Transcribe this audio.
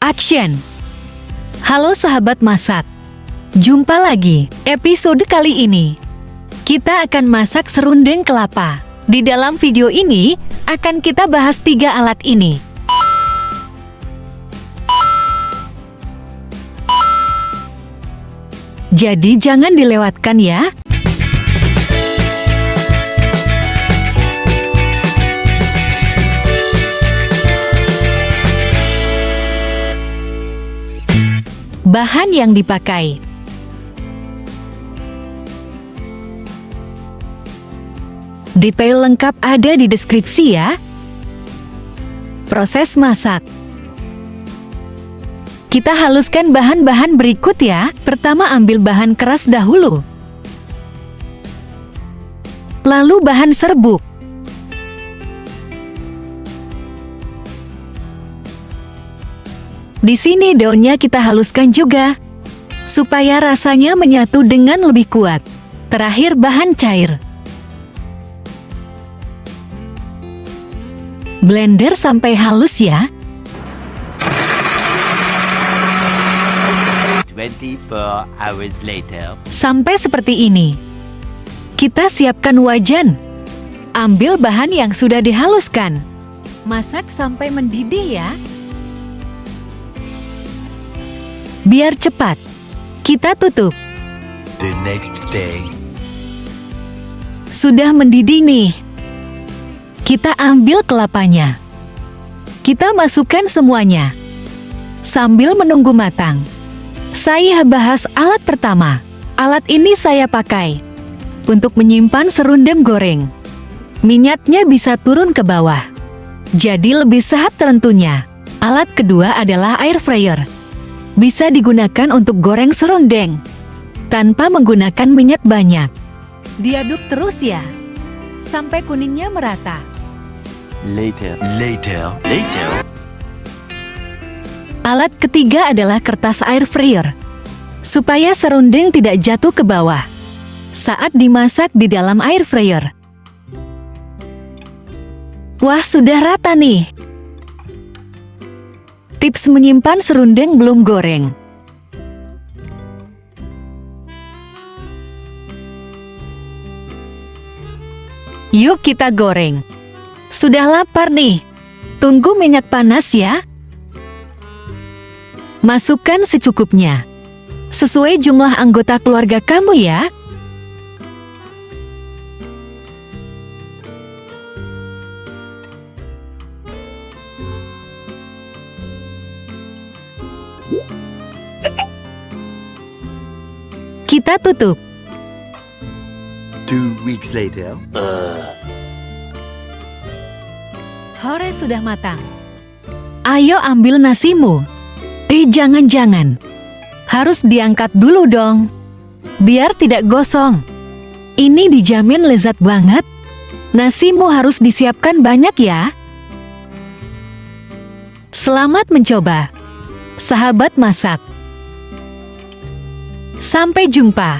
Action! Halo sahabat masak, jumpa lagi. Episode kali ini kita akan masak serundeng kelapa. Di dalam video ini akan kita bahas 3 alat ini. Jadi jangan dilewatkan ya. Bahan yang dipakai: detail lengkap ada di deskripsi ya. Proses masak: kita haluskan bahan-bahan berikut ya. Pertama, ambil bahan keras dahulu, lalu bahan serbuk, di sini daunnya kita haluskan juga, supaya rasanya menyatu dengan lebih kuat. Terakhir, bahan cair. Blender sampai halus ya. 24 hours later. Sampai seperti ini. Kita siapkan wajan. Ambil bahan yang sudah dihaluskan. Masak sampai mendidih ya. Biar cepat, kita tutup. The next day. Sudah mendidih nih. Kita ambil kelapanya. Kita masukkan semuanya. Sambil menunggu matang, saya bahas alat pertama. Alat ini saya pakai untuk menyimpan serundeng goreng. Minyaknya bisa turun ke bawah, jadi lebih sehat tentunya. Alat kedua adalah air fryer. Bisa digunakan untuk goreng serundeng tanpa menggunakan minyak banyak. Diaduk terus ya, sampai kuningnya merata. Later. Alat ketiga adalah kertas air fryer, supaya serundeng tidak jatuh ke bawah saat dimasak di dalam air fryer. Wah, sudah rata nih. Tips menyimpan serundeng belum goreng. Yuk kita goreng. Sudah lapar nih. Tunggu minyak panas ya. Masukkan secukupnya, sesuai jumlah anggota keluarga kamu ya. Kita tutup. 2 weeks later. Hore, sudah matang. Ayo ambil nasimu. Jangan-jangan. Harus diangkat dulu dong, biar tidak gosong. Ini dijamin lezat banget. Nasimu harus disiapkan banyak ya. Selamat mencoba, sahabat masak. Sampai jumpa.